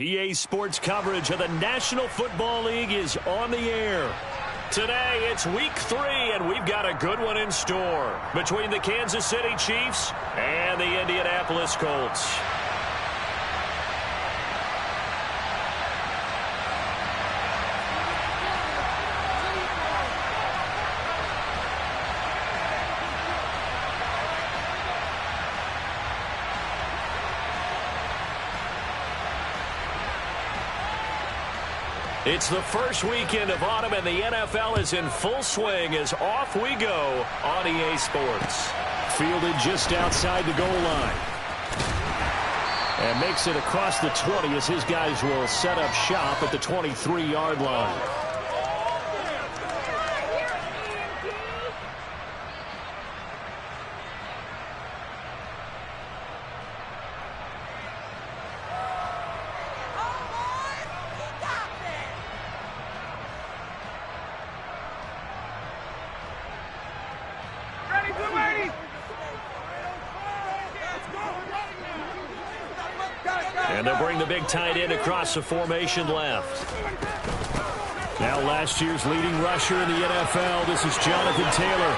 EA Sports coverage of the National Football League is on the air. Today, it's Week 3, and we've got a good one in store between the Kansas City Chiefs and the Indianapolis Colts. It's the first weekend of autumn, and the NFL is in full swing as off we go on EA Sports. Fielded just outside the goal line. And makes it across the 20 as his guys will set up shop at the 23-yard line. And they'll bring the big tight end across the formation left. Now last year's leading rusher in the NFL, this is Jonathan Taylor.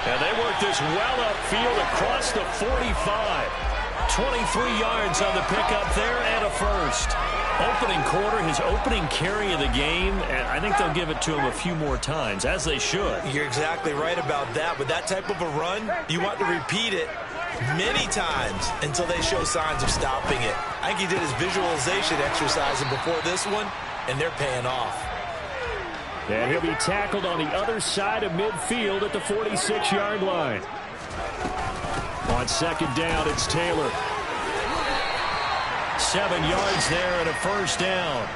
And they work this well upfield across the 45. 23 yards on the pickup there and a first. Opening quarter, his opening carry of the game, and I think they'll give it to him a few more times, as they should. You're exactly right about that. With that type of a run, you want to repeat it many times until they show signs of stopping it. I think he did his visualization exercise before this one, and they're paying off. And he'll be tackled on the other side of midfield at the 46-yard line. On second down, it's Taylor. 7 yards there and a first down.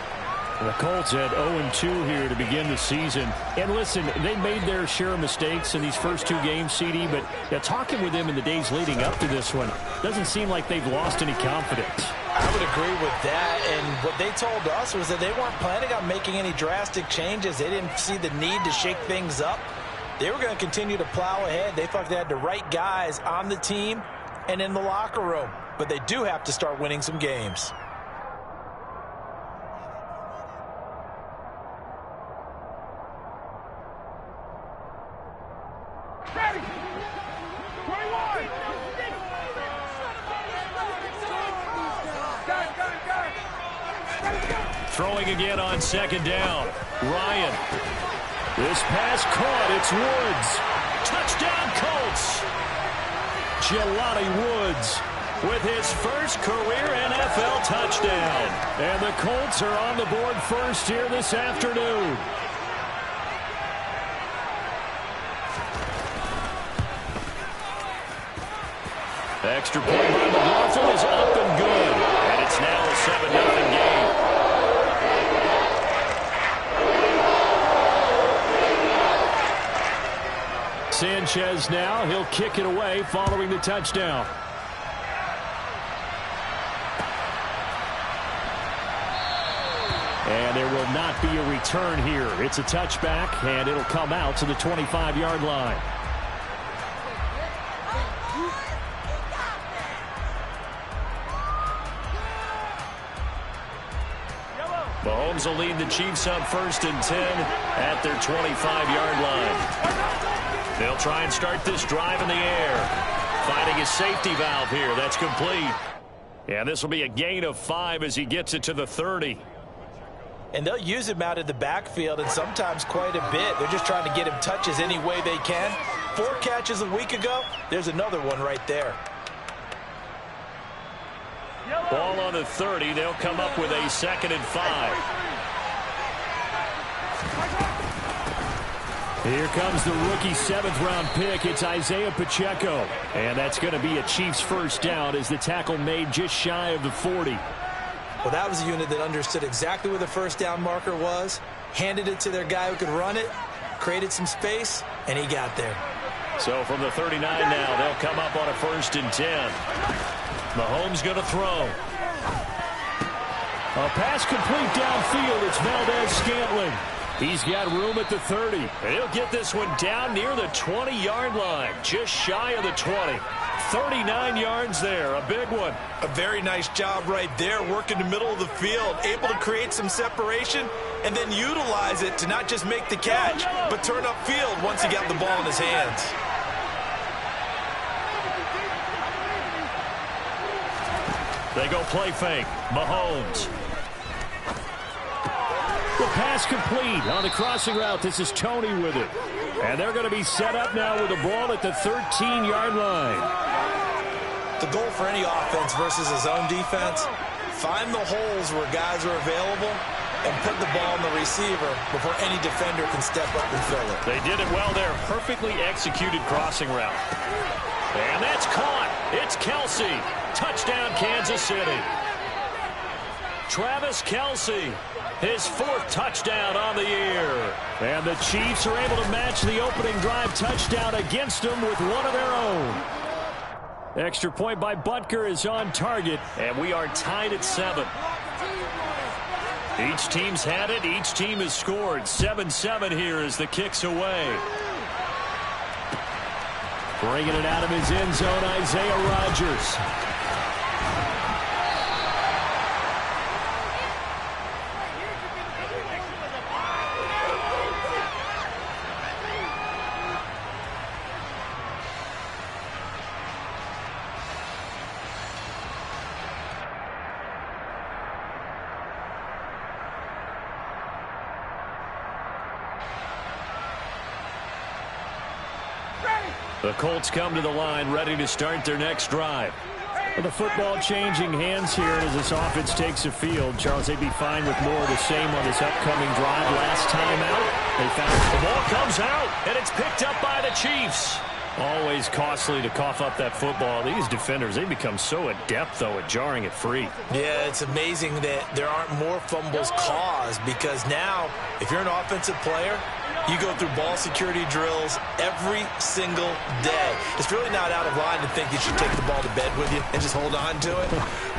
The Colts had 0-2 here to begin the season. And listen, they made their share of mistakes in these first two games, CD, but talking with them in the days leading up to this one, doesn't seem like they've lost any confidence. I would agree with that, and what they told us was that they weren't planning on making any drastic changes. They didn't see the need to shake things up. They were going to continue to plow ahead. They thought they had the right guys on the team and in the locker room, but they do have to start winning some games. Throwing again on second down. Ryan. This pass caught. It's Woods. Touchdown, Colts. Jelani Woods with his first career NFL touchdown. And the Colts are on the board first here this afternoon. Extra point by McLaughlin is up and good. And it's now a 7-0 game. Sanchez now, he'll kick it away following the touchdown. And there will not be a return here. It's a touchback, and it'll come out to the 25-yard line. Mahomes will lead the Chiefs up 1st and 10 at their 25-yard line. They'll try and start this drive in the air. Finding a safety valve here. That's complete. And this will be a gain of 5 as he gets it to the 30. And they'll use him out of the backfield, and sometimes quite a bit. They're just trying to get him touches any way they can. 4 catches a week ago. There's another one right there. Ball on the 30. They'll come up with a 2nd and 5. Here comes the rookie 7th-round pick. It's Isaiah Pacheco. And that's going to be a Chiefs first down as the tackle made just shy of the 40. Well, that was a unit that understood exactly where the first down marker was, handed it to their guy who could run it, created some space, and he got there. So from the 39 now, they'll come up on a 1st and 10. Mahomes going to throw. A pass complete downfield. It's Valdez Scantling. He's got room at the 30. And he'll get this one down near the 20-yard line, just shy of the 20. 39 yards there, a big one. A very nice job right there, working the middle of the field, able to create some separation, and then utilize it to not just make the catch, but turn upfield once he got the ball in his hands. They go play fake. Mahomes. The pass complete on the crossing route. This is Tony with it. And they're going to be set up now with the ball at the 13-yard line. The goal for any offense versus his own defense, find the holes where guys are available and put the ball on the receiver before any defender can step up and fill it. They did it well there. Perfectly executed crossing route. And that's caught. It's Kelsey. Touchdown, Kansas City. Travis Kelsey, his 4th touchdown on the year. And the Chiefs are able to match the opening drive touchdown against them with one of their own. Extra point by Butker is on target, and we are tied at 7. Each team's had it. Each team has scored. 7-7 here as the kick's away. Bringing it out of his end zone, Isaiah Rodgers. The Colts come to the line, ready to start their next drive. Well, the football changing hands here as this offense takes the field. Charles, they'd be fine with more of the same on this upcoming drive. Last time out, they found the ball comes out, and it's picked up by the Chiefs. Always costly to cough up that football. These defenders, they become so adept, though, at jarring it free. Yeah, it's amazing that there aren't more fumbles caused, because now, if you're an offensive player, you go through ball security drills every single day. It's really not out of line to think you should take the ball to bed with you and just hold on to it.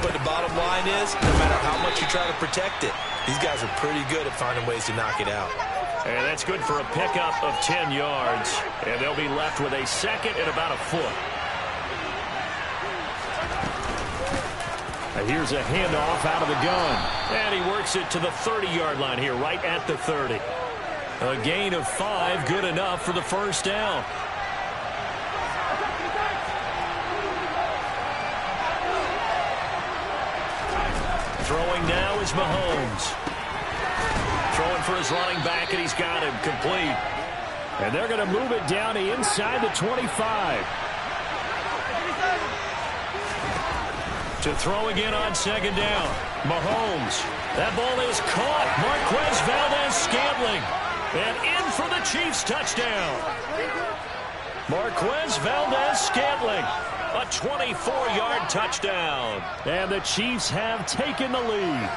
But the bottom line is, no matter how much you try to protect it, these guys are pretty good at finding ways to knock it out. And that's good for a pickup of 10 yards. And they'll be left with a second and about a foot. And here's a handoff out of the gun. And he works it to the 30-yard line here, right at the 30. A gain of 5, good enough for the first down. Throwing now is Mahomes. Throwing for his running back, and he's got him complete. And they're going to move it down to inside the 25. To throw again on second down. Mahomes. That ball is caught. Marquez Valdez-Scantling. And in for the Chiefs touchdown. Marquez Valdez-Scantling. A 24-yard touchdown. And the Chiefs have taken the lead.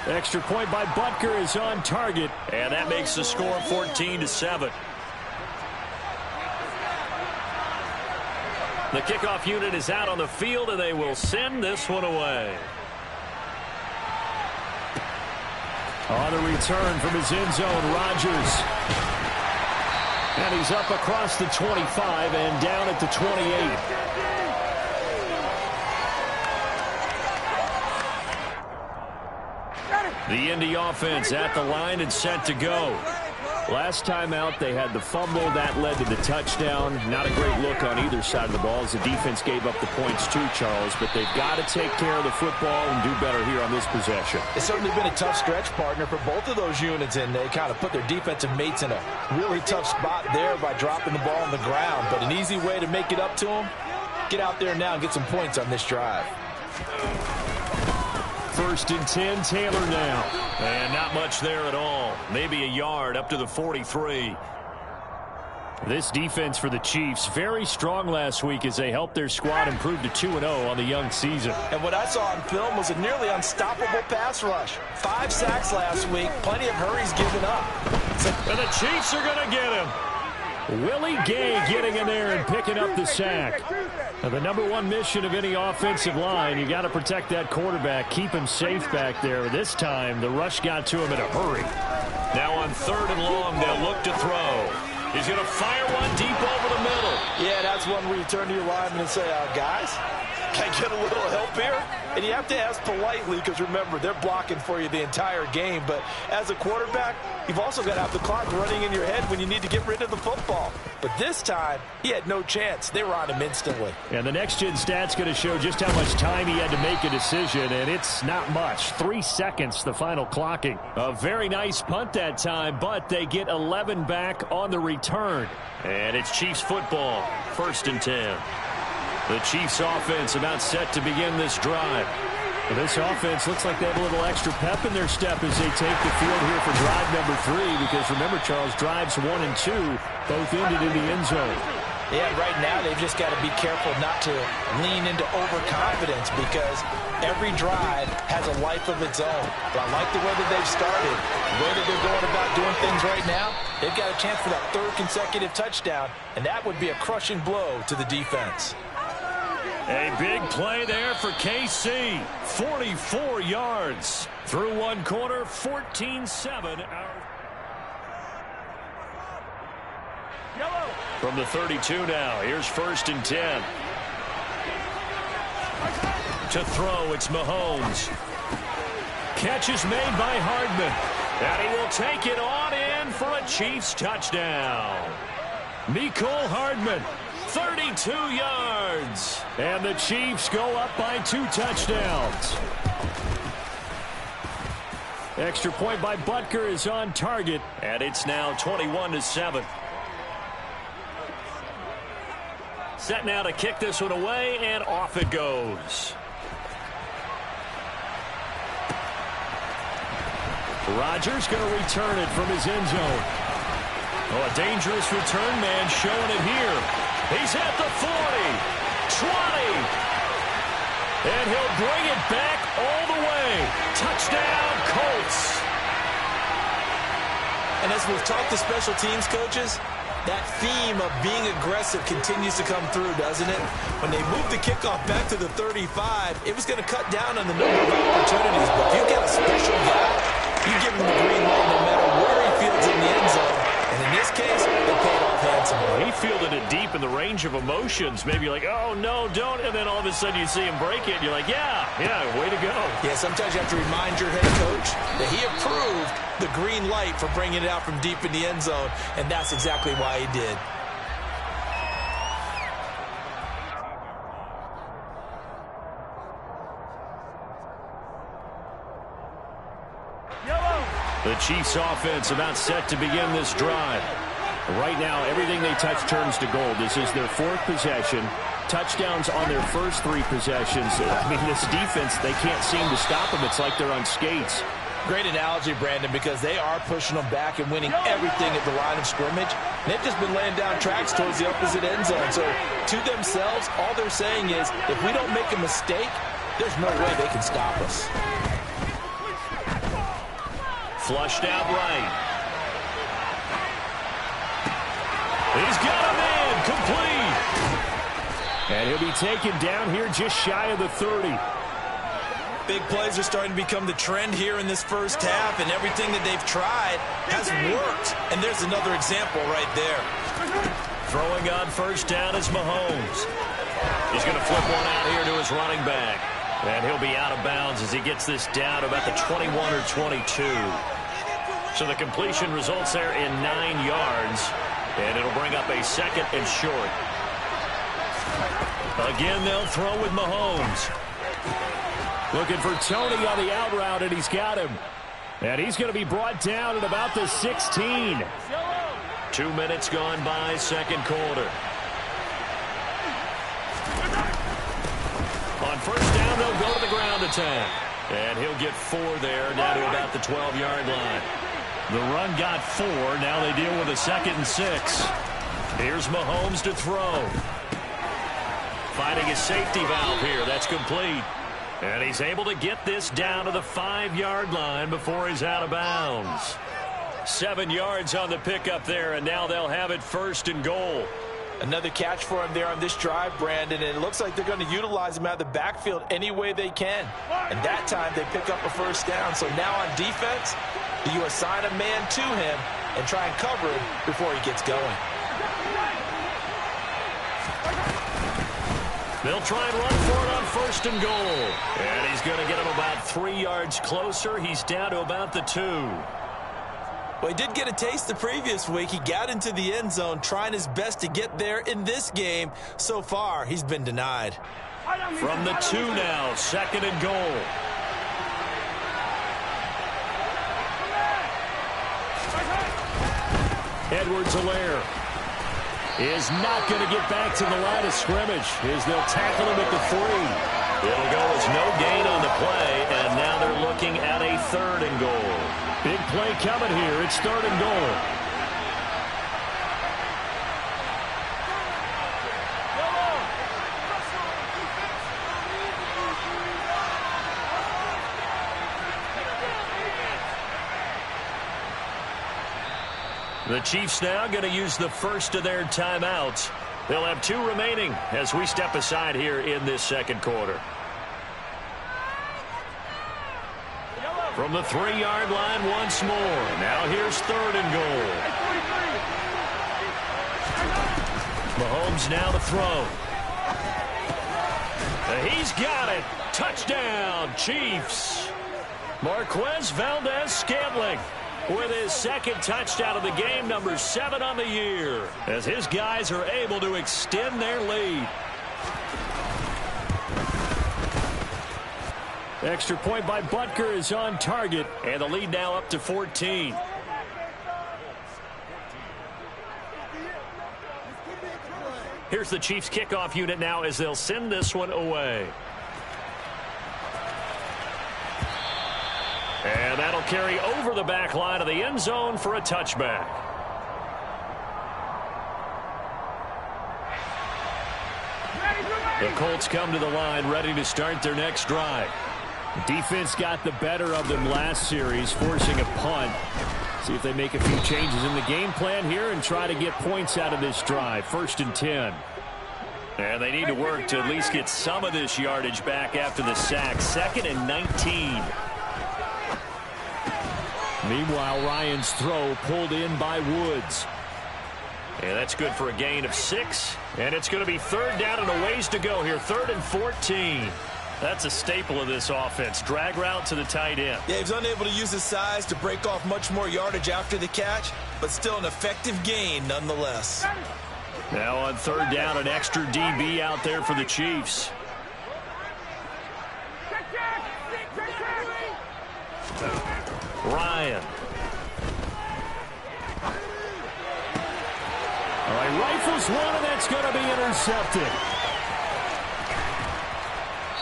Extra point by Butker is on target. And that makes the score 14-7. The kickoff unit is out on the field, and they will send this one away. On the return from his end zone, Rodgers. And he's up across the 25 and down at the 28. The Indy offense at the line and set to go. Last time out, they had the fumble. That led to the touchdown. Not a great look on either side of the ball as the defense gave up the points too, Charles. But they've got to take care of the football and do better here on this possession. It's certainly been a tough stretch, partner, for both of those units, and they kind of put their defensive mates in a really tough spot there by dropping the ball on the ground. But an easy way to make it up to them, get out there now and get some points on this drive. 1st and 10, Taylor now. And not much there at all. Maybe a yard up to the 43. This defense for the Chiefs, very strong last week as they helped their squad improve to 2-0 on the young season. And what I saw on film was a nearly unstoppable pass rush. 5 sacks last week, plenty of hurries given up. And the Chiefs are going to get him. Willie Gay getting in there and picking up the sack. Now, the number one mission of any offensive line, you got to protect that quarterback, keep him safe back there. This time, the rush got to him in a hurry. Now on 3rd and long, they'll look to throw. He's going to fire one deep over the middle. Yeah, that's one where you turn to your lineman and say, guys, can I get a little help here? And you have to ask politely because, remember, they're blocking for you the entire game. But as a quarterback, you've also got to have the clock running in your head when you need to get rid of the football. But this time, he had no chance. They were on him instantly. And the next-gen stat's going to show just how much time he had to make a decision, and it's not much. 3 seconds, the final clocking. A very nice punt that time, but they get 11 back on the return. And it's Chiefs football, 1st and 10. The Chiefs offense about set to begin this drive. Well, this offense looks like they have a little extra pep in their step as they take the field here for drive number 3, because remember, Charles, drives 1 and 2 both ended in the end zone. Yeah, right now they've just got to be careful not to lean into overconfidence because every drive has a life of its own. But I like the way that they've started, the way that they're going about doing things right now. They've got a chance for that 3rd consecutive touchdown, and that would be a crushing blow to the defense. A big play there for KC. 44 yards. Through one quarter, 14-7. From the 32 now, here's 1st and 10. To throw, it's Mahomes. Catch is made by Hardman. And he will take it on in for a Chiefs touchdown. Mecole Hardman. 32 yards. And the Chiefs go up by 2 touchdowns. Extra point by Butker is on target. And it's now 21-7. Set now to kick this one away, and off it goes. Rodgers going to return it from his end zone. Oh, a dangerous return man showing it here. He's at the 40, 20, and he'll bring it back all the way. Touchdown, Colts. And as we've talked to special teams coaches, that theme of being aggressive continues to come through, doesn't it? When they moved the kickoff back to the 35, it was going to cut down on the number of opportunities. But if you get a special guy, you give him the green light no matter where he fields in the end zone. And in this case, they paid off handsomely. He fielded it deep in the range of emotions. Maybe like, oh, no, don't. And then all of a sudden you see him break it. And you're like, yeah, way to go. Yeah, sometimes you have to remind your head coach that he approved the green light for bringing it out from deep in the end zone. And that's exactly why he did. The Chiefs offense about set to begin this drive. Right now, everything they touch turns to gold. This is their 4th possession. Touchdowns on their first 3 possessions. I mean, this defense, they can't seem to stop them. It's like they're on skates. Great analogy, Brandon, because they are pushing them back and winning everything at the line of scrimmage. They've just been laying down tracks towards the opposite end zone. So to themselves, all they're saying is, if we don't make a mistake, there's no way they can stop us. Flushed out right. He's got a man complete. And he'll be taken down here just shy of the 30. Big plays are starting to become the trend here in this first half, and everything that they've tried has worked. And there's another example right there. Throwing on first down is Mahomes. He's going to flip one out here to his running back. And he'll be out of bounds as he gets this down to about the 21 or 22. So the completion results there in 9 yards. And it'll bring up a 2nd and short. Again, they'll throw with Mahomes. Looking for Tony on the out route, and he's got him. And he's going to be brought down at about the 16. 2 minutes gone by, 2nd quarter. On first down, they'll go to the ground attack. And he'll get 4 there, down to about the 12-yard line. The run got 4. Now they deal with a 2nd and 6. Here's Mahomes to throw. Finding a safety valve here. That's complete. And he's able to get this down to the 5-yard line before he's out of bounds. 7 yards on the pickup there, and now they'll have it 1st and goal. Another catch for him there on this drive, Brandon, and it looks like they're going to utilize him out of the backfield any way they can. And that time they pick up a 1st down. So now on defense, you assign a man to him and try and cover him before he gets going. They'll try and run for it on 1st and goal. And he's going to get him about 3 yards closer. He's down to about the 2. Well, he did get a taste the previous week. He got into the end zone trying his best to get there in this game. So far, he's been denied. From the 2 now, 2nd and goal. Edwards-Helaire is not going to get back to the line of scrimmage as they'll tackle him at the 3. It'll go as no gain on the play, and now they're looking at a 3rd and goal. Big play coming here. It's 3rd and goal. The Chiefs now going to use the first of their timeouts. They'll have 2 remaining as we step aside here in this 2nd quarter. From the 3-yard line once more. Now here's 3rd and goal. Mahomes now to throw. He's got it. Touchdown, Chiefs. Marquez Valdez-Scantling with his 2nd touchdown of the game, number 7 on the year, as his guys are able to extend their lead. Extra point by Butker is on target, and the lead now up to 14. Here's the Chiefs kickoff unit now as they'll send this one away. And that'll carry over the back line of the end zone for a touchback. The Colts come to the line ready to start their next drive. defense got the better of them last series, forcing a punt. See if they make a few changes in the game plan here and try to get points out of this drive. 1st and 10. And they need to work to at least get some of this yardage back after the sack. 2nd and 19. Meanwhile, Ryan's throw pulled in by Woods. And that's good for a gain of 6. And it's going to be 3rd down and a ways to go here. 3rd and 14. That's a staple of this offense. Drag route to the tight end. Yeah, he was unable to use his size to break off much more yardage after the catch, but still an effective gain nonetheless. Now on 3rd down, an extra DB out there for the Chiefs. Ryan. All right, rifles one, and that's going to be intercepted.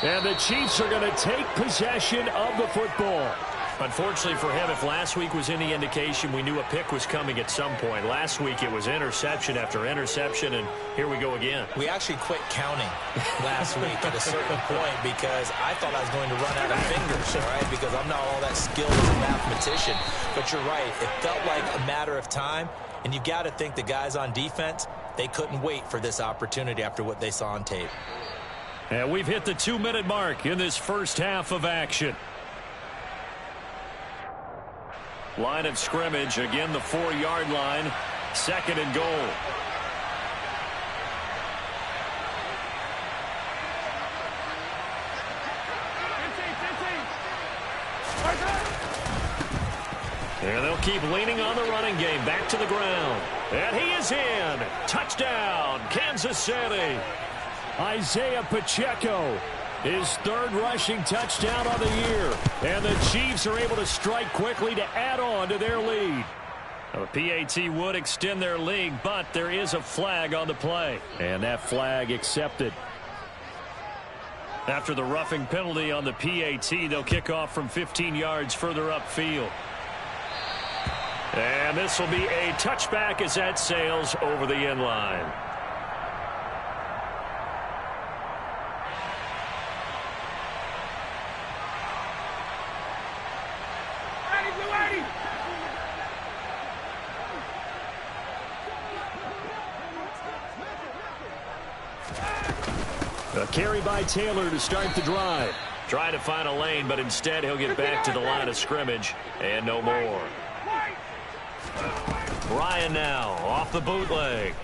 And the Chiefs are going to take possession of the football. Unfortunately for him, if last week was any indication, we knew a pick was coming at some point. Last week it was interception after interception, and here we go again. We actually quit counting last week at a certain point because I thought I was going to run out of fingers, all right, because I'm not all that skilled as a mathematician. But you're right. It felt like a matter of time, and you've got to think the guys on defense, they couldn't wait for this opportunity after what they saw on tape. And we've hit the 2-minute mark in this first half of action. Line of scrimmage, again the 4-yard line, 2nd and goal. And they'll keep leaning on the running game, back to the ground. And he is in. Touchdown, Kansas City. Isaiah Pacheco, his 3rd rushing touchdown of the year. And the Chiefs are able to strike quickly to add on to their lead. The PAT would extend their lead, but there is a flag on the play. And that flag accepted. After the roughing penalty on the PAT, they'll kick off from 15 yards further upfield. And this will be a touchback as that sails over the end line. A carry by Taylor to start the drive. Trying to find a lane, but instead he'll get back to the line of scrimmage and no more. Ryan now off the bootleg.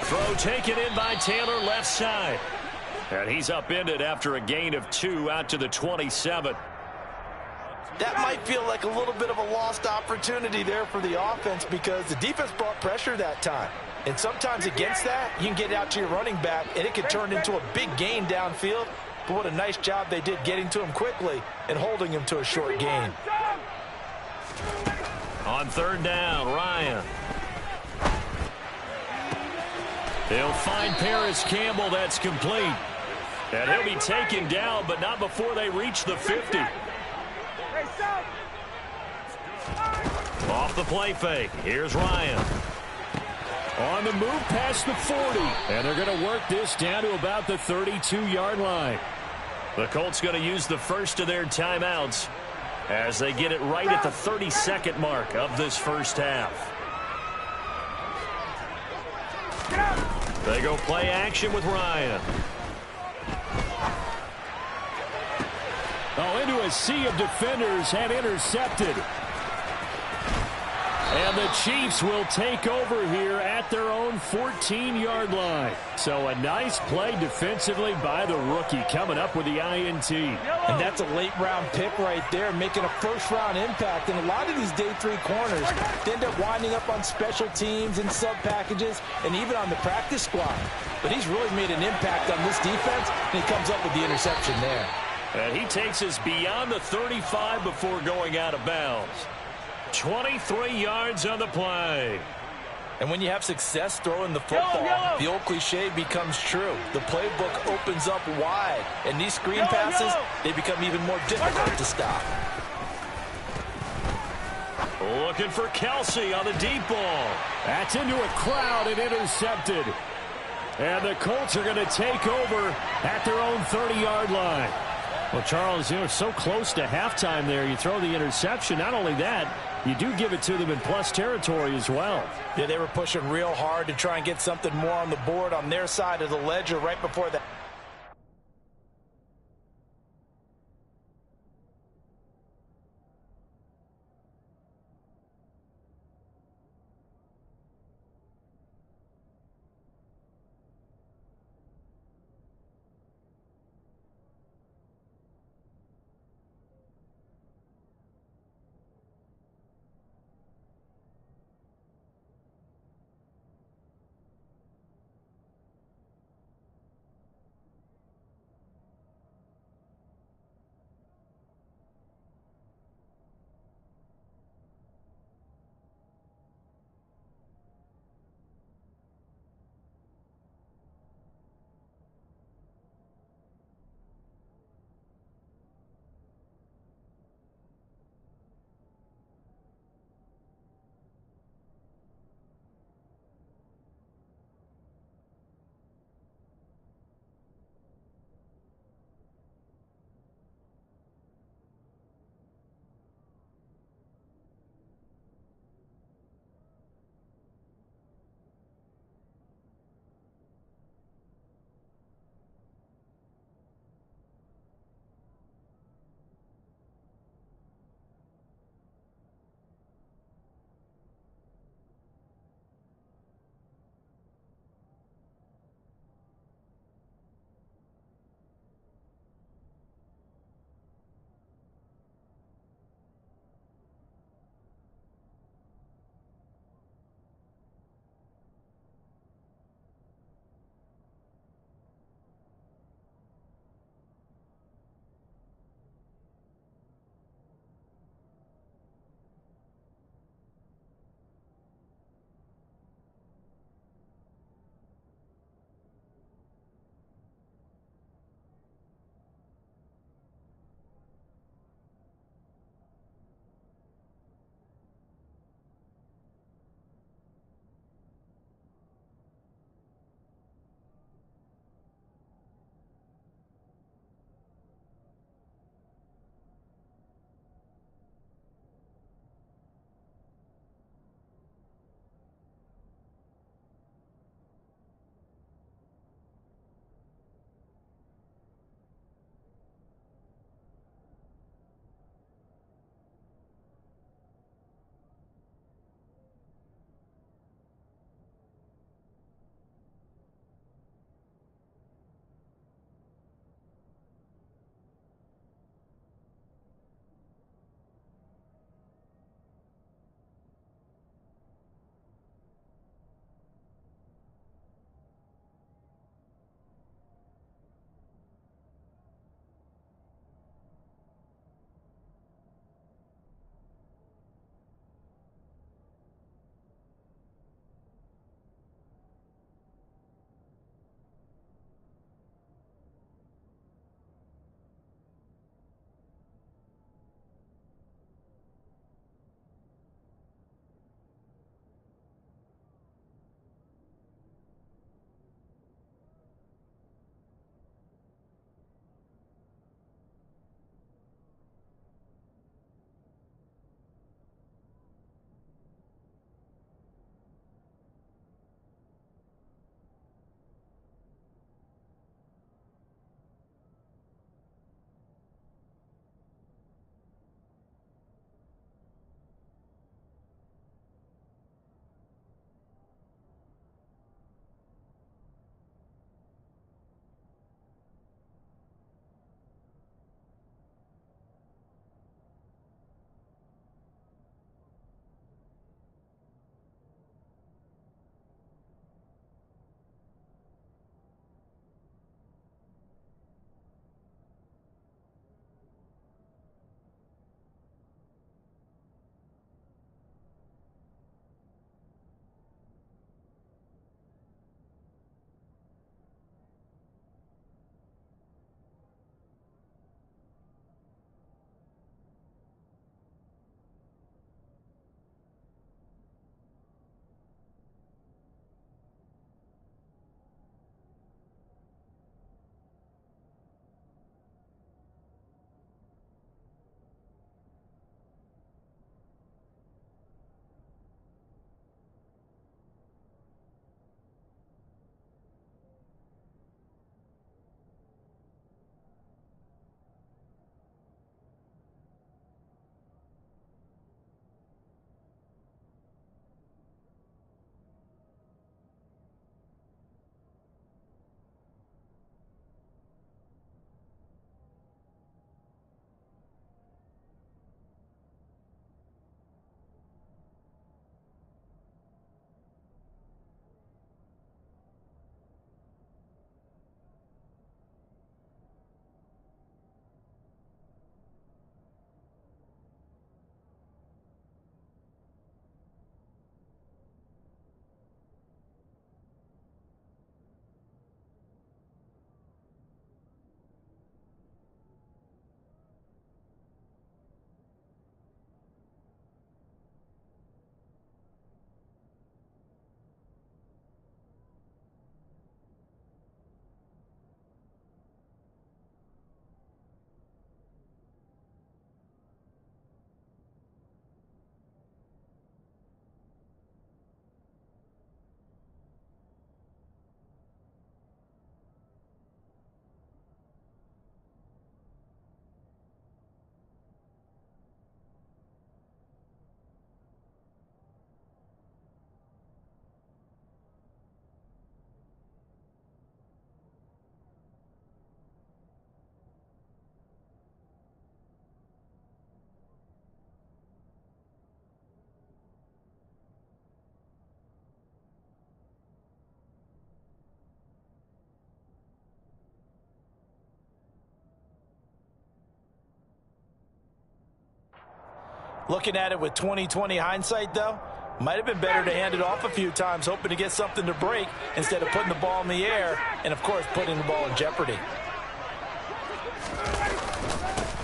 Throw taken in by Taylor left side. And he's upended after a gain of 2 out to the 27. That might feel like a little bit of a lost opportunity there for the offense because the defense brought pressure that time. And sometimes against that, you can get out to your running back, and it can turn into a big gain downfield. But what a nice job they did getting to him quickly and holding him to a short gain. On third down, Ryan. They'll find Paris Campbell. That's complete. And he'll be taken down, but not before they reach the 50. Off the play fake. Here's Ryan. On the move past the 40. And they're going to work this down to about the 32-yard line. The Colts going to use the first of their timeouts as they get it right at the 32nd mark of this first half. They go play action with Ryan. Oh, into a sea of defenders and intercepted. And the Chiefs will take over here at their own 14-yard line. So a nice play defensively by the rookie coming up with the INT. And that's a late-round pick right there, making a first-round impact. And a lot of these day 3 corners they end up winding up on special teams and sub-packages and even on the practice squad. But he's really made an impact on this defense, and he comes up with the interception there. And he takes us beyond the 35 before going out of bounds. 23 yards on the play. And when you have success throwing the football, the old cliche becomes true. The playbook opens up wide, and these screen passes, they become even more difficult to stop. Looking for Kelsey on the deep ball. That's into a crowd and intercepted. And the Colts are going to take over at their own 30-yard line. Well, Charles, you know, so close to halftime there. You throw the interception. Not only that, you do give it to them in plus territory as well. Yeah, they were pushing real hard to try and get something more on the board on their side of the ledger right before that. Looking at it with 20/20 hindsight, though, might have been better to hand it off a few times, hoping to get something to break instead of putting the ball in the air and, of course, putting the ball in jeopardy.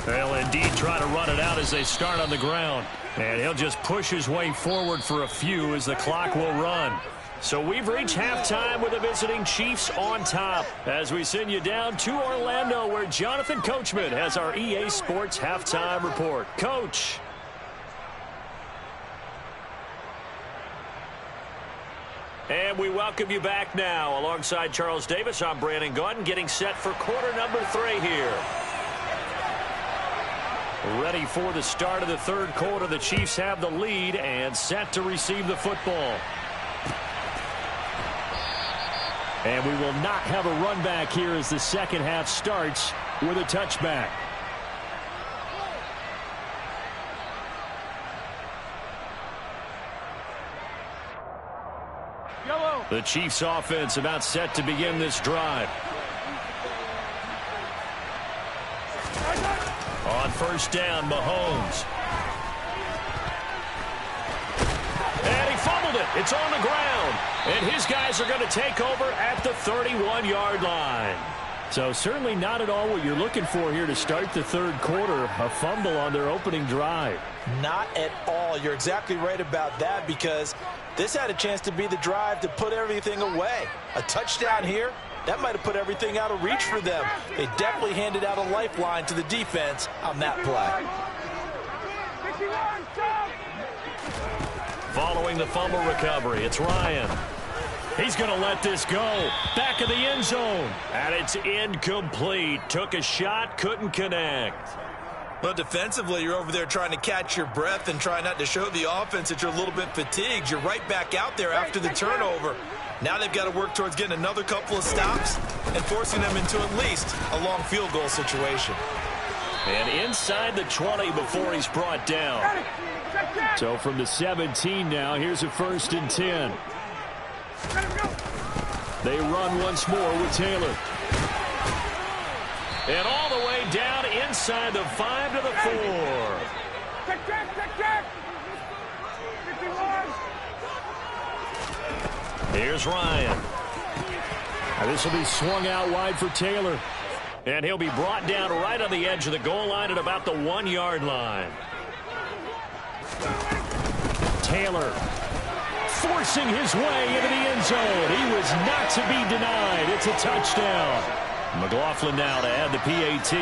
They'll indeed try to run it out as they start on the ground. And he'll just push his way forward for a few as the clock will run. So we've reached halftime with the visiting Chiefs on top as we send you down to Orlando where Jonathan Coachman has our EA Sports halftime report. Coach. And we welcome you back now. Alongside Charles Davis, I'm Brandon Gaudin, getting set for quarter number 3 here. Ready for the start of the third quarter. The Chiefs have the lead and set to receive the football. And we will not have a run back here as the second half starts with a touchback. The Chiefs offense about set to begin this drive. On first down, Mahomes. And he fumbled it. It's on the ground. And his guys are going to take over at the 31-yard line. So certainly not at all what you're looking for here to start the third quarter. A fumble on their opening drive. Not at all. You're exactly right about that because this had a chance to be the drive to put everything away. A touchdown here, that might have put everything out of reach for them. They definitely handed out a lifeline to the defense on that play. Following the fumble recovery, it's Ryan. He's going to let this go. Back of the end zone. And it's incomplete. Took a shot, couldn't connect. Well, defensively, you're over there trying to catch your breath and try not to show the offense that you're a little bit fatigued. You're right back out there after the turnover. Now they've got to work towards getting another couple of stops and forcing them into at least a long field goal situation. And inside the 20 before he's brought down. So from the 17 now, here's a 1st and 10. They run once more with Taylor. And all the way down inside the 5 to the 4. Here's Ryan. Now this will be swung out wide for Taylor. And he'll be brought down right on the edge of the goal line at about the 1-yard line. Taylor forcing his way into the end zone. He was not to be denied. It's a touchdown. McLaughlin now to add the PAT.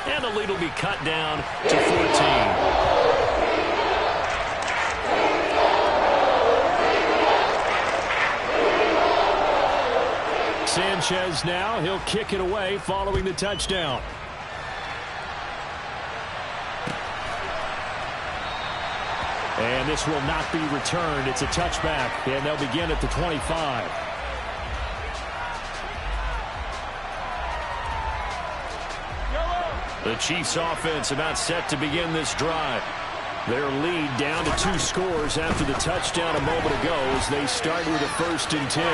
And the lead will be cut down to 14. Sanchez now, he'll kick it away following the touchdown. And this will not be returned. It's a touchback, and they'll begin at the 25. The Chiefs offense about set to begin this drive. Their lead down to 2 scores after the touchdown a moment ago as they start with a 1st and 10.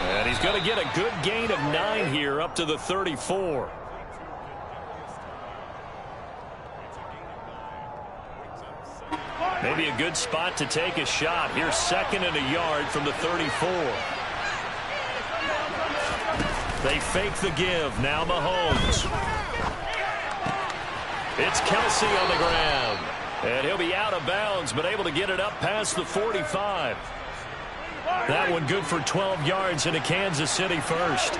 And he's going to get a good gain of 9 here up to the 34. Maybe a good spot to take a shot. Here's 2nd and a yard from the 34. They fake the give. Now Mahomes. It's Kelsey on the ground. And he'll be out of bounds, but able to get it up past the 45. That one good for 12 yards into Kansas City first.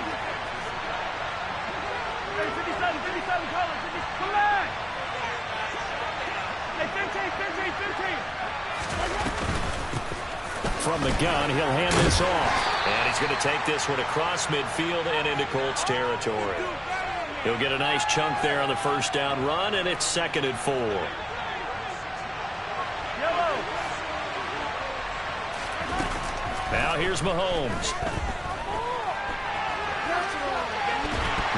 From the gun, he'll hand this off. And he's going to take this one across midfield and into Colts territory. He'll get a nice chunk there on the first down run, and it's 2nd and 4. Now here's Mahomes.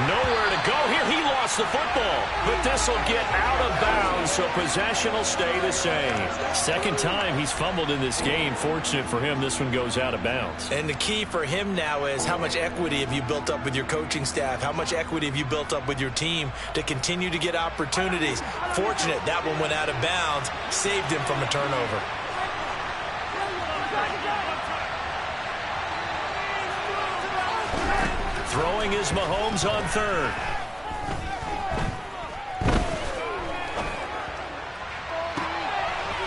Nowhere to go here. He lost the football. But this will get out of bounds, so possession will stay the same. Second time he's fumbled in this game. Fortunate for him, this one goes out of bounds. And the key for him now is how much equity have you built up with your coaching staff? How much equity have you built up with your team to continue to get opportunities? Fortunate that one went out of bounds, saved him from a turnover. Throwing is Mahomes on third.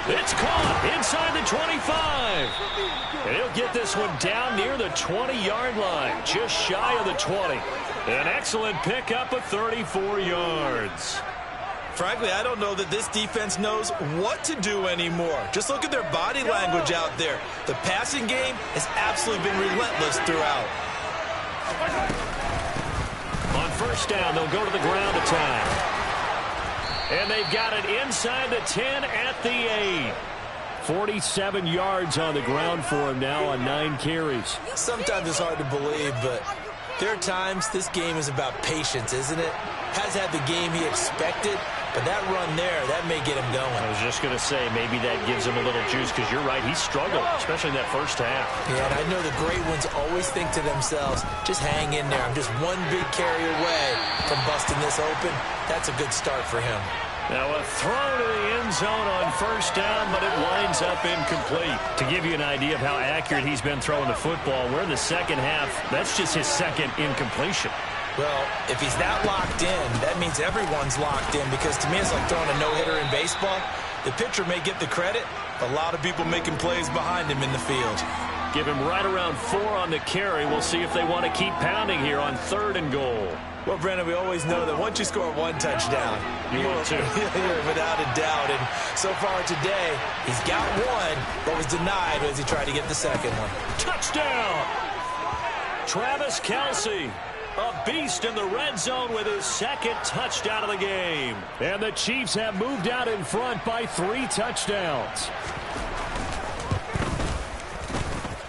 It's caught inside the 25. And he'll get this one down near the 20-yard line, just shy of the 20. An excellent pickup of 34 yards. Frankly, I don't know that this defense knows what to do anymore. Just look at their body language out there. The passing game has absolutely been relentless throughout. On first down, they'll go to the ground attack. And they've got it inside the 10 at the 8. 47 yards on the ground for him now on 9 carries. Sometimes it's hard to believe, but there are times this game is about patience, isn't it? Has had the game he expected, but that run there, that may get him going. I was just going to say, maybe that gives him a little juice, because you're right, he struggled, especially in that first half. Yeah, and I know the great ones always think to themselves, just hang in there. I'm just one big carry away from busting this open. That's a good start for him. Now a throw to the end zone on first down, but it winds up incomplete. To give you an idea of how accurate he's been throwing the football, we're in the second half. That's just his second incompletion. Well, if he's that locked in, that means everyone's locked in, because to me it's like throwing a no-hitter in baseball. The pitcher may get the credit, but a lot of people making plays behind him in the field. Give him right around 4 on the carry. We'll see if they want to keep pounding here on 3rd and goal. Well, Brandon, we always know that once you score one touchdown, you want to. You're without a doubt. And so far today, he's got one, but was denied as he tried to get the second one. Touchdown! Travis Kelce, a beast in the red zone with his second touchdown of the game. And the Chiefs have moved out in front by 3 touchdowns.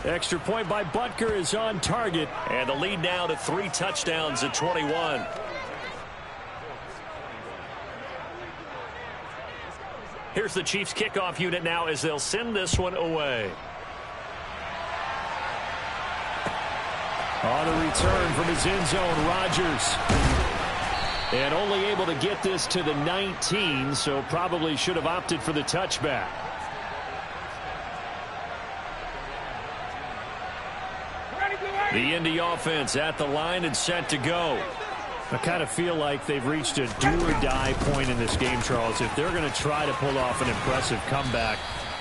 Extra point by Butker is on target. And the lead now to 3 touchdowns at 21. Here's the Chiefs kickoff unit now as they'll send this one away. On the return from his end zone, Rodgers. And only able to get this to the 19, so probably should have opted for the touchback. The Indy offense at the line and set to go. I kind of feel like they've reached a do-or-die point in this game, Charles. If they're going to try to pull off an impressive comeback,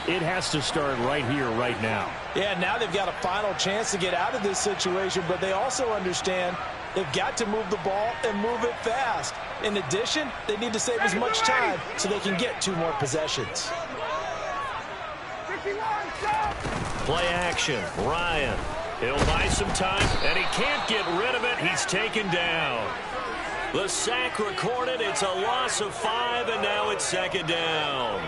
it has to start right here, right now. Yeah, now they've got a final chance to get out of this situation, but they also understand they've got to move the ball and move it fast. In addition, they need to save as much time so they can get 2 more possessions. Play action, Ryan. He'll buy some time, and he can't get rid of it. He's taken down. The sack recorded. It's a loss of 5, and now it's 2nd down.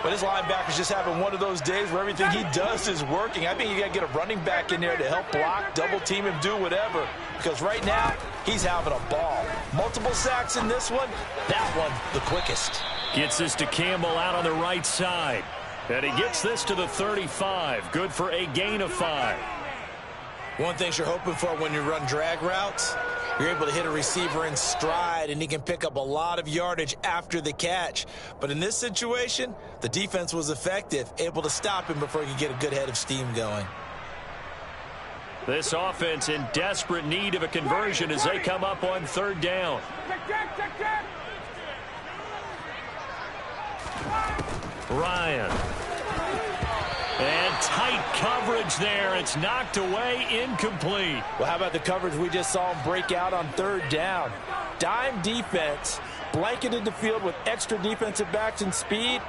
But his linebacker's just having one of those days where everything he does is working. I think you got to get a running back in there to help block, double team him, do whatever. Because right now, he's having a ball. Multiple sacks in this one. That one, the quickest. Gets this to Campbell out on the right side. And he gets this to the 35. Good for a gain of 5. One thing you're hoping for when you run drag routes, you're able to hit a receiver in stride, and he can pick up a lot of yardage after the catch. But in this situation, the defense was effective, able to stop him before he could get a good head of steam going. This offense in desperate need of a conversion as they come up on 3rd down. Ryan. And tight coverage there. It's knocked away, incomplete. Well, how about the coverage we just saw him break out on 3rd down? Dime defense, blanketed the field with extra defensive backs and speed,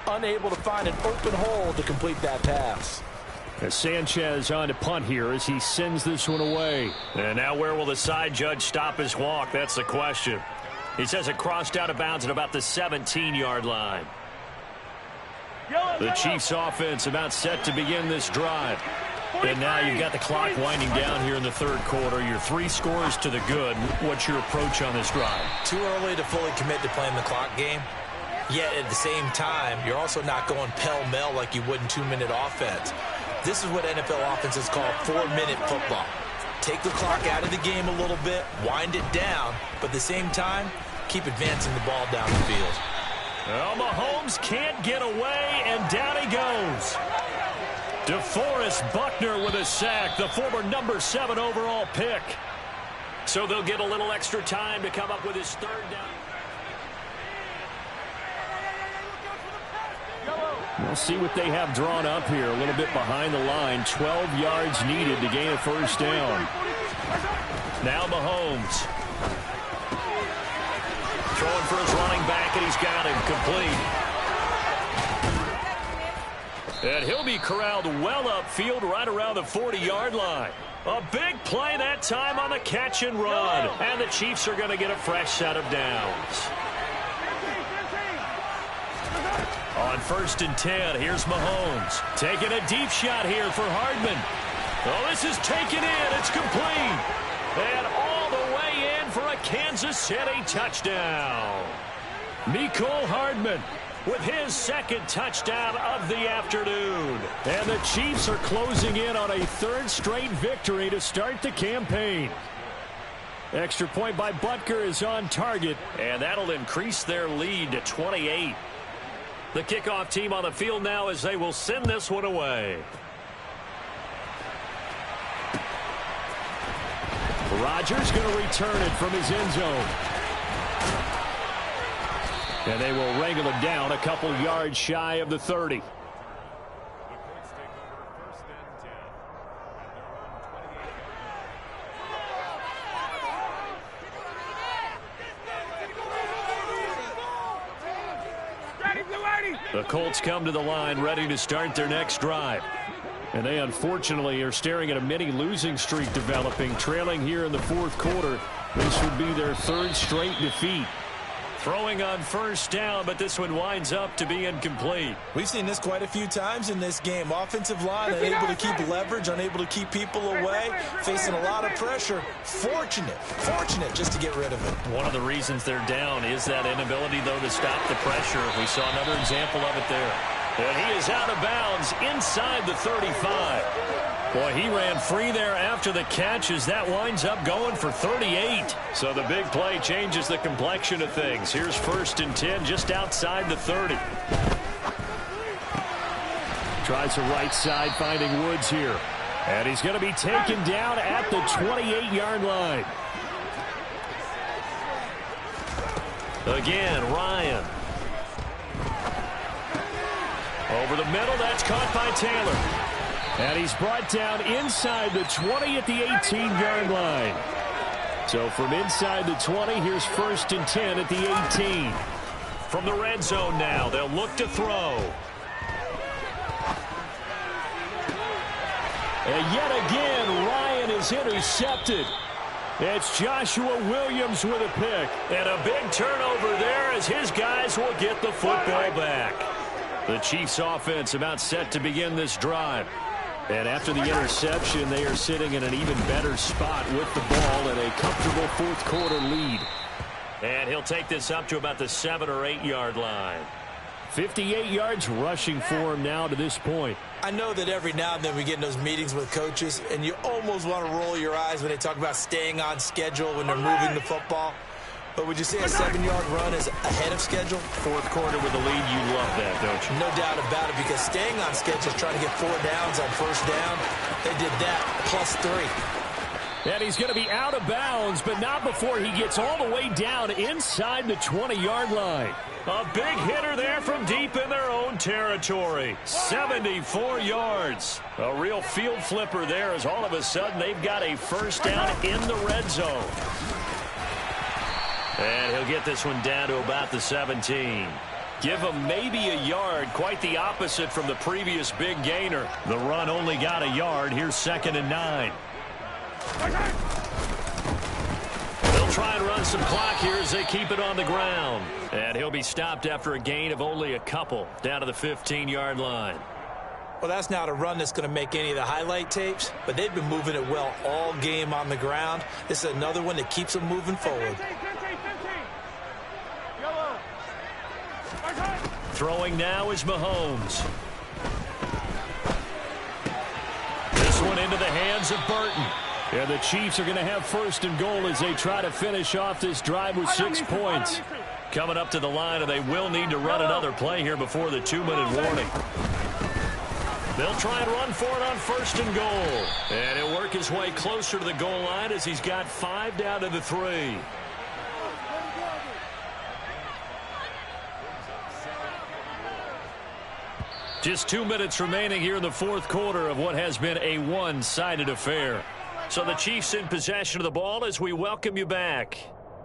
unable to find an open hole to complete that pass. As Sanchez on to punt here as he sends this one away. And now where will the side judge stop his walk? That's the question. He says it crossed out of bounds at about the 17-yard line. The Chiefs offense about set to begin this drive. And now you've got the clock winding down here in the third quarter. Your 3 scores to the good. What's your approach on this drive? Too early to fully commit to playing the clock game. Yet at the same time, you're also not going pell-mell like you would in 2-minute offense. This is what NFL offenses call 4-minute football. Take the clock out of the game a little bit, wind it down, but at the same time, keep advancing the ball down the field. Well, Mahomes can't get away, and down he goes. DeForest Buckner with a sack, the former number 7 overall pick. So they'll get a little extra time to come up with his third down. We'll see what they have drawn up here. A little bit behind the line. 12 yards needed to gain a first down. Now Mahomes. Throwing for his running back, and he's got him complete. And he'll be corralled well upfield right around the 40-yard line. A big play that time on the catch and run. And the Chiefs are going to get a fresh set of downs. On 1st and 10, here's Mahomes. Taking a deep shot here for Hardman. Oh, this is taken in. It's complete. And all the way in for a Kansas City touchdown. Mecole Hardman with his 2nd touchdown of the afternoon. And the Chiefs are closing in on a 3rd straight victory to start the campaign. Extra point by Butker is on target, and that'll increase their lead to 28. The kickoff team on the field now as they will send this one away. Rodgers going to return it from his end zone. And they will wrangle him down a couple yards shy of the 30. The Colts come to the line ready to start their next drive. And they unfortunately are staring at a mini losing streak developing, trailing here in the 4th quarter. This would be their 3rd straight defeat. Throwing on 1st down, but this one winds up to be incomplete. We've seen this quite a few times in this game. Offensive line unable to keep leverage, unable to keep people away, facing a lot of pressure. Fortunate just to get rid of it. One of the reasons they're down is that inability, though, to stop the pressure. We saw another example of it there. And he is out of bounds inside the 35. Boy, he ran free there after the catch as that winds up going for 38. So the big play changes the complexion of things. Here's 1st and 10 just outside the 30. Tries the right side, finding Woods here. And he's going to be taken down at the 28-yard line. Again, Ryan. Over the middle, that's caught by Taylor. And he's brought down inside the 20 at the 18-yard line. So from inside the 20, here's 1st and 10 at the 18. From the red zone now, they'll look to throw. And yet again, Ryan is intercepted. It's Joshua Williams with a pick. And a big turnover there as his guys will get the football back. The Chiefs offense about set to begin this drive. And after the interception, they are sitting in an even better spot with the ball and a comfortable 4th quarter lead. And he'll take this up to about the 7 or 8 yard line. 58 yards rushing for him now to this point. I know that every now and then we get in those meetings with coaches, and you almost want to roll your eyes when they talk about staying on schedule when they're moving the football. But would you say a 7-yard run is ahead of schedule? 4th quarter with the lead, you love that, don't you? No doubt about it, because staying on schedule is trying to get 4 downs on 1st down. They did that plus 3. And he's going to be out of bounds, but not before he gets all the way down inside the 20-yard line. A big hitter there from deep in their own territory. 74 yards. A real field flipper there as all of a sudden they've got a 1st down in the red zone. And he'll get this one down to about the 17. Give him maybe a yard. Quite the opposite from the previous big gainer. The run only got a yard. Here's 2nd and 9. They'll try and run some clock here as they keep it on the ground. And he'll be stopped after a gain of only a couple down to the 15-yard line. Well, that's not a run that's going to make any of the highlight tapes, but they've been moving it well all game on the ground. This is another one that keeps them moving forward. Throwing now is Mahomes. This one into the hands of Burton. Yeah, the Chiefs are going to have first and goal as they try to finish off this drive with 6 points. Coming up to the line, and they will need to run another play here before the 2-minute warning. They'll try and run for it on first and goal. And he'll work his way closer to the goal line as he's got 5 down to the 3. Just 2 minutes remaining here in the fourth quarter of what has been a one-sided affair. So the Chiefs in possession of the ball as we welcome you back.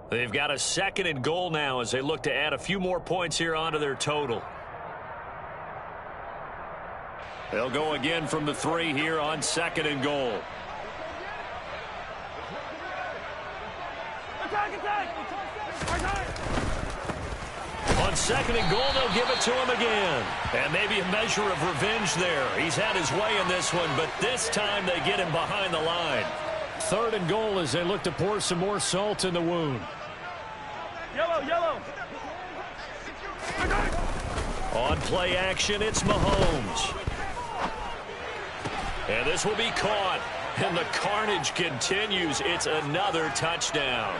They've got a 2nd and goal now as they look to add a few more points here onto their total. They'll go again from the 3 here on 2nd and goal. On 2nd and goal, they'll give it to him again. And maybe a measure of revenge there. He's had his way in this one, but this time they get him behind the line. 3rd and goal as they look to pour some more salt in the wound. Yellow. On play action, it's Mahomes. And this will be caught. And the carnage continues. It's another touchdown.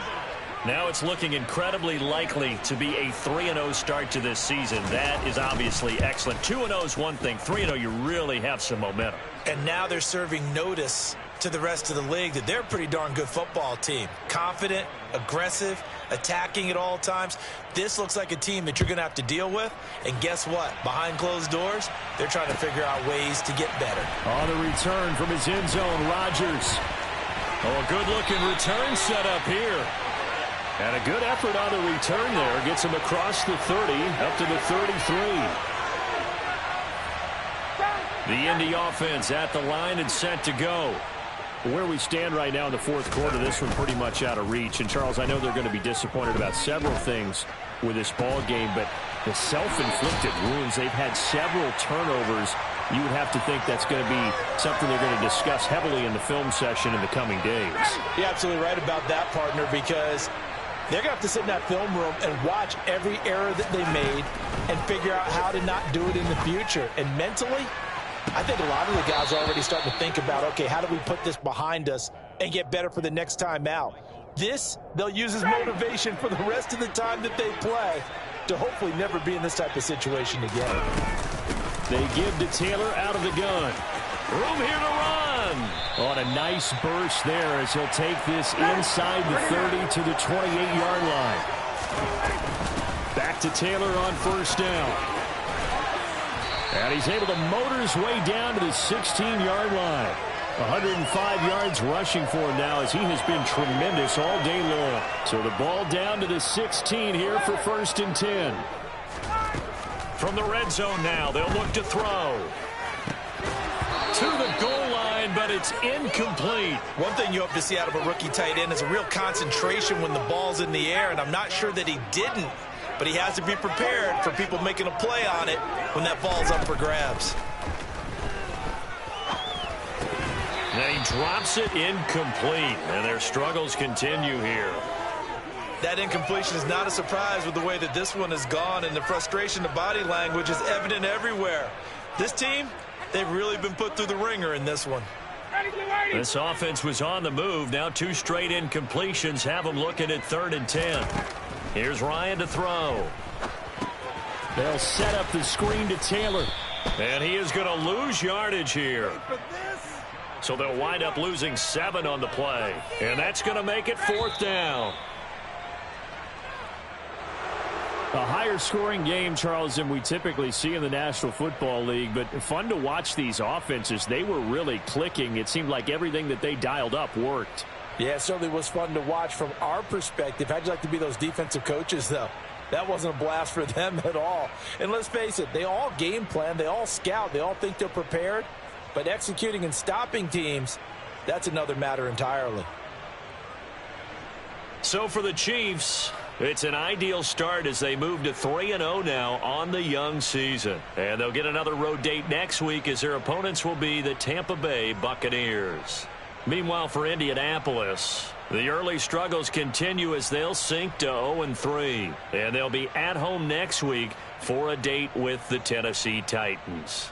Now it's looking incredibly likely to be a 3-0 start to this season. That is obviously excellent. 2-0 is one thing. 3-0, you really have some momentum. And now they're serving notice to the rest of the league that they're a pretty darn good football team. Confident, aggressive, attacking at all times. This looks like a team that you're going to have to deal with. And guess what? Behind closed doors, they're trying to figure out ways to get better. On the return from his end zone, Rodgers. Oh, a good-looking return set up here. And a good effort on the return there. Gets him across the 30, up to the 33. The Indy offense at the line and set to go. Where we stand right now in the fourth quarter, this one pretty much out of reach. And, Charles, I know they're going to be disappointed about several things with this ball game, but the self-inflicted wounds, they've had several turnovers. You would have to think that's going to be something they're going to discuss heavily in the film session in the coming days. You're absolutely right about that, partner, because they're going to have to sit in that film room and watch every error that they made and figure out how to not do it in the future. And mentally, I think a lot of the guys are already starting to think about, okay, how do we put this behind us and get better for the next time out? This, they'll use as motivation for the rest of the time that they play to hopefully never be in this type of situation again. They give to Taylor out of the gun. Room here to run. On a nice burst there as he'll take this inside the 30 to the 28-yard line. Back to Taylor on first down. And he's able to motor his way down to the 16-yard line. 105 yards rushing for him now as he has been tremendous all day long. So the ball down to the 16 here for 1st and 10. From the red zone now, they'll look to throw. To the goal line, but it's incomplete. One thing you hope to see out of a rookie tight end is a real concentration when the ball's in the air, and I'm not sure that he didn't, but he has to be prepared for people making a play on it when that ball's up for grabs. And he drops it incomplete, and their struggles continue here. That incompletion is not a surprise with the way that this one has gone, and the frustration, the body language is evident everywhere. This team, they've really been put through the ringer in this one. This offense was on the move. Now 2 straight incompletions have them looking at 3rd and 10. Here's Ryan to throw. They'll set up the screen to Taylor. And he is going to lose yardage here. So they'll wind up losing 7 on the play. And that's going to make it 4th down. A higher scoring game, Charles, than we typically see in the National Football League, but fun to watch these offenses. They were really clicking. It seemed like everything that they dialed up worked. Yeah, it certainly was fun to watch from our perspective. How'd you like to be those defensive coaches, though? That wasn't a blast for them at all. And let's face it, they all game plan, they all scout, they all think they're prepared, but executing and stopping teams, that's another matter entirely. So for the Chiefs, It's an ideal start as they move to 3-0 now on the young season. And they'll get another road date next week as their opponents will be the Tampa Bay Buccaneers. Meanwhile, for Indianapolis, the early struggles continue as they'll sink to 0-3. And they'll be at home next week for a date with the Tennessee Titans.